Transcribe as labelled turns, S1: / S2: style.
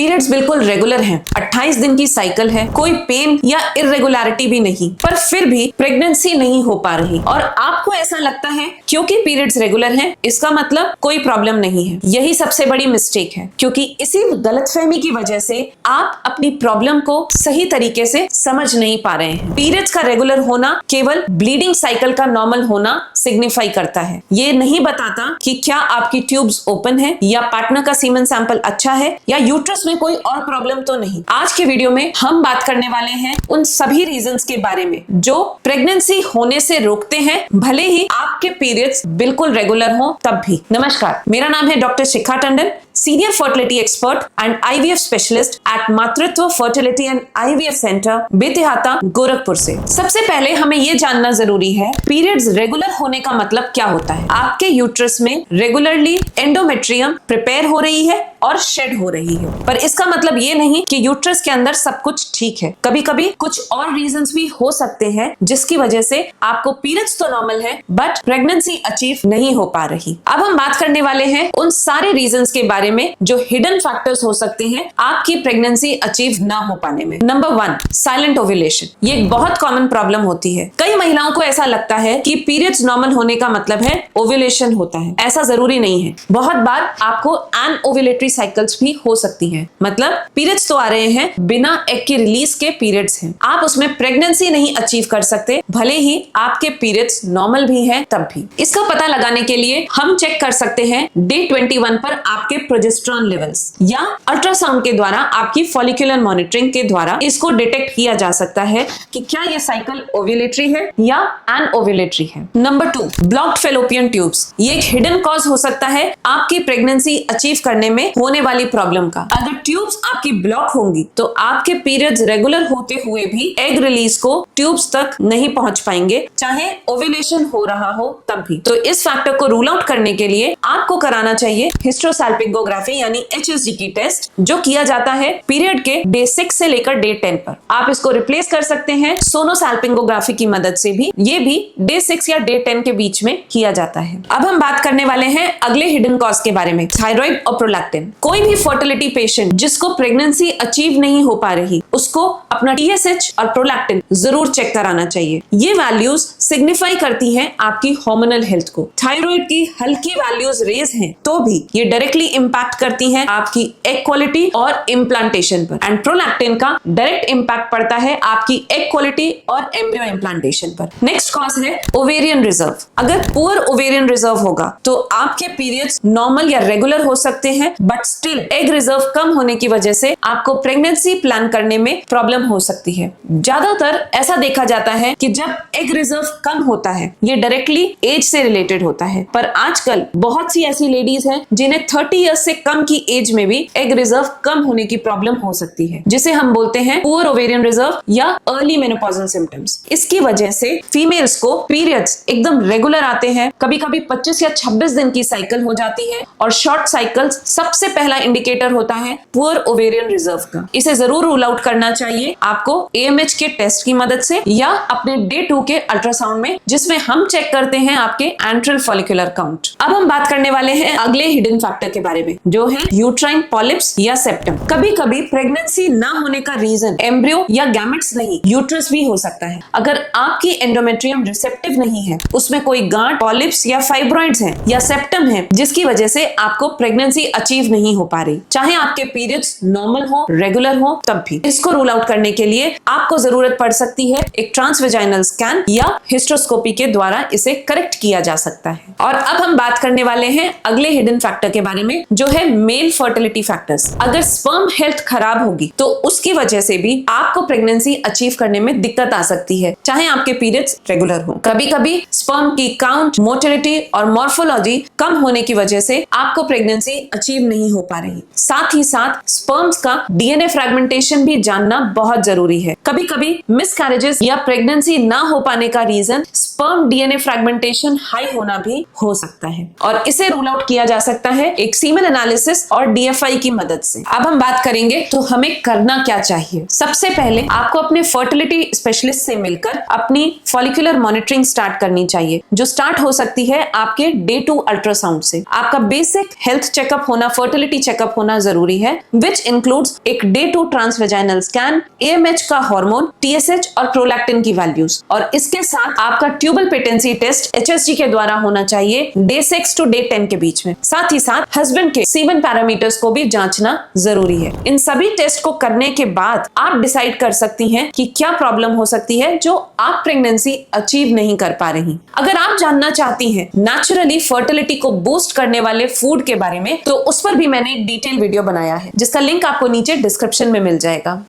S1: Periods बिल्कुल regular हैं, 28 दिन की साइकिल है, कोई पेन या इरेगुलरिटी भी नहीं, पर फिर भी प्रेगनेंसी नहीं हो पा रही और आपको ऐसा लगता है क्योंकि पीरियड्स रेगुलर हैं इसका मतलब कोई प्रॉब्लम नहीं है। यही सबसे बड़ी मिस्टेक है, क्योंकि इसी गलतफहमी की वजह से आप अपनी प्रॉब्लम को सही तरीके से समझ नहीं पा रहे हैं। पीरियड्स का रेगुलर होना केवल ब्लीडिंग साइकिल का नॉर्मल होना सिग्निफाई करता है, ये नहीं बताता कि क्या आपकी ट्यूब्स ओपन है या पार्टनर का सीमन सैंपल अच्छा है या यूट्रस में कोई और प्रॉब्लम तो नहीं। आज के वीडियो में हम बात करने वाले हैं उन सभी रीजंस के बारे में जो प्रेगनेंसी होने से रोकते हैं, भले ही आपके पीरियड्स बिल्कुल रेगुलर हो तब भी। नमस्कार, मेरा नाम है doctor Shikha Tandon, senior fertility expert and IVF specialist at Matritva fertility and IVF centre Betiahata Gorakhpur से। सबसे पहले हमें यह जानना जरूरी है पीरियड्स रेगुलर होने का मतलब क्या होता है। आपके यूट्रस में रेगुलरली एंडोमेट्रियम प्रिपेयर हो रही है और शेड हो रही है, पर इसका मतलब ये नहीं कि यूट्रस के अंदर सब कुछ ठीक है। कभी कभी कुछ और रीजंस भी हो सकते हैं जिसकी वजह से आपको पीरियड्स तो नॉर्मल है बट प्रेगनेंसी अचीव नहीं हो पा रही। अब हम बात करने वाले हैं उन सारे रीजंस के बारे में जो हिडन फैक्टर्स हो सकते हैं आपकी प्रेगनेंसी अचीव ना हो पाने में। Number 1, silent ovulation. ये एक बहुत कॉमन प्रॉब्लम होती है। कई महिलाओं को ऐसा लगता है कि पीरियड्स नॉर्मल होने का मतलब है ओव्यूलेशन होता है। ऐसा जरूरी नहीं है। बहुत बार आपको एनओव्यूलेटरी साइकिल्स भी हो सकती हैं, मतलब पीरियड्स तो आ रहे हैं, बिना एग की रिलीज के पीरियड्स हैं। आप उसमें प्रेगनेंसी नहीं अचीव कर सकते, भले ही आपके पीरियड्स नॉर्मल भी हैं तब भी। इसका पता लगाने के लिए हम चेक कर सकते हैं डे 21 पर आपके प्रोजेस्टेरॉन लेवल्स, या अल्ट्रासाउंड के द्वारा आपकी फॉलिकुलर मॉनिटरिंग के द्वारा इसको डिटेक्ट किया जा सकता है कि क्या ये साइकिल ओव्यूलेटरी है या एनओव्यूलेटरी है। Number 2, blocked fallopian tubes. ये एक हिडन कॉज हो सकता है आपकी प्रेगनेंसी अचीव करने में होने वाली प्रॉब्लम का। अगर ट्यूब्स आपकी ब्लॉक होंगी तो आपके पीरियड्स रेगुलर होते हुए भी एग रिलीज को ट्यूब्स तक नहीं पहुंच पाएंगे, चाहे ओव्यूलेशन हो रहा हो तब भी। तो इस फैक्टर को रूल आउट करने के लिए आपको कराना चाहिए हिस्ट्रोसाल्पिंगोग्राफी यानी HSG टेस्ट, जो किया जाता है पीरियड के डे 6 से लेकर डे 10 पर। आप इसको रिप्लेस कर सकते हैं सोनोसाल्पिंगोग्राफी की मदद से भी, ये भी डे 6 या डे 10 के बीच में किया जाता है। अब हम बात करने वाले हैं अगले हिडन कॉज के बारे में, थायराइड और प्रोलैक्टिन। कोई भी फर्टिलिटी पेशेंट जिसको प्रेगनेंसी अचीव नहीं हो पा रही, उसको अपना TSH और प्रोलैक्टिन जरूर चेक कराना चाहिए। ये वैल्यूज सिग्निफाई करती हैं आपकी हार्मोनल हेल्थ को। थायराइड की हल्की वैल्यूज रेज हैं तो भी ये डायरेक्टली इंपैक्ट करती हैं आपकी एग क्वालिटी और इम्प्लांटेशन पर, एंड प्रोलैक्टिन का डायरेक्ट इंपैक्ट पड़ता है आपकी एग क्वालिटी और एम्ब्रियो इम्प्लांटेशन पर। नेक्स्ट कॉज है ओवेरियन रिजर्व। अगर पुअर ओवेरियन रिजर्व होगा तो आपके पीरियड्स नॉर्मल या रेगुलर हो सकते हैं, बट स्टिल एग रिजर्व कम होने की वजह से आपको प्रेगनेंसी प्लान करने में प्रॉब्लम हो सकती है। ज्यादातर ऐसा देखा जाता है कि जब एग रिजर्व कम होता है ये डायरेक्टली एज से रिलेटेड होता है, पर आजकल बहुत सी ऐसी लेडीज हैं जिन्हें 30 इयर्स से कम की एज में भी एग रिजर्व कम होने की प्रॉब्लम हो सकती है, जिसे हम बोलते हैं पुअर ओवेरियन रिजर्व या अर्ली मेनोपॉजल सिम्टम्स। इसकी वजह से फीमेल्स को पीरियड्स एकदम रेगुलर आते हैं, कभी कभी 25 या 26 दिन की साइकिल हो जाती है, और शॉर्ट साइकिल्स सबसे पहला इंडिकेटर होता है पुअर ओवेरियन रिजर्व का। इसे जरूर रूल आउट करना चाहिए आपको AMH के टेस्ट की मदद से या अपने डे 2 के अल्ट्रासाउंड में, जिसमें हम चेक करते हैं आपके एंट्रल फॉलिकुलर काउंट। अब हम बात करने वाले हैं अगले हिडन फैक्टर के बारे में, जो है यूट्राइन पॉलिप्स या सेप्टम। कभी कभी प्रेगनेंसी ना होने का रीजन एम्ब्रियो या गैमेट्स नहीं, यूट्रस भी हो सकता है। अगर आपकी एंडोमेट्रियम रिसेप्टिव नहीं है, उसमें कोई गांठ, पॉलिप्स या फाइब्रॉइड्स हैं या सेप्टम है, जिसकी वजह से आपको प्रेगनेंसी अचीव नहीं हो पा रही, चाहे आपके पीरियड्स नॉर्मल हो, रेगुलर हो तब भी। इसको रूल आउट करने के लिए आपको जरूरत पड़ सकती है एक ट्रांसवेजाइनल स्कैन या हिस्ट्रोस्कोपी के द्वारा इसे करेक्ट किया जा सकता है। और अब हम बात करने वाले हैं अगले हिडन फैक्टर के बारे में, जो है मेल फर्टिलिटी फैक्टर्स। अगर स्पर्म हेल्थ खराब होगी तो उसकी वजह से भी आपको प्रेगनेंसी अचीव करने में दिक्कत आ सकती है, चाहे आपके पीरियड्स रेगुलर हो। कभी कभी स्पर्म की काउंट, मोटिलिटी और मॉर्फोलॉजी कम होने की वजह से आपको प्रेगनेंसी अचीव नहीं हो पा रही। साथ ही साथ स्पर्म्स का DNA फ्रेगमेंटेशन भी जानना बहुत जरूरी है। कभी कभी मिसकैरेजेस या प्रेगनेंसी ना हो पाने का reason sperm DNA fragmentation high होना भी हो सकता है, और इसे रूल आउट किया जा सकता है एक सीमेन एनालिसिस और DFI की मदद से। अब हम बात करेंगे तो हमें करना क्या चाहिए। सबसे पहले आपको अपने फर्टिलिटी स्पेशलिस्ट से मिलकर अपनी फॉलिकुलर मॉनिटरिंग स्टार्ट करनी चाहिए, जो स्टार्ट हो सकती है आपके डे 2 अल्ट्रासाउंड से। आपका बेसिक हेल्थ चेकअप होना, फर्टिलिटी चेकअप होना जरूरी है, विच इंक्लूड्स एक डे 2 ट्रांसवेजाइनल स्कैन, AMH का हार्मोन, TSH और प्रोलैक्टिन की वैल्यूज, और इसके साथ आपका ट्यूबल पेटेंसी टेस्ट HSG के द्वारा होना चाहिए डे 6 टू डे 10 के बीच में। साथ ही साथ हस्बैंड के सीमन पैरामीटर्स को भी जांचना जरूरी है। इन सभी टेस्ट को करने के बाद आप डिसाइड कर सकती हैं कि क्या प्रॉब्लम हो सकती है जो आप प्रेगनेंसी अचीव नहीं कर पा रही। अगर आप जानना चाहती हैं नेचुरली फर्टिलिटी को बूस्ट करने वाले फूड के बारे में, तो उस पर भी मैंने एक डिटेल वीडियो बनाया है, जिसका लिंक आपको नीचे डिस्क्रिप्शन में मिल जाएगा।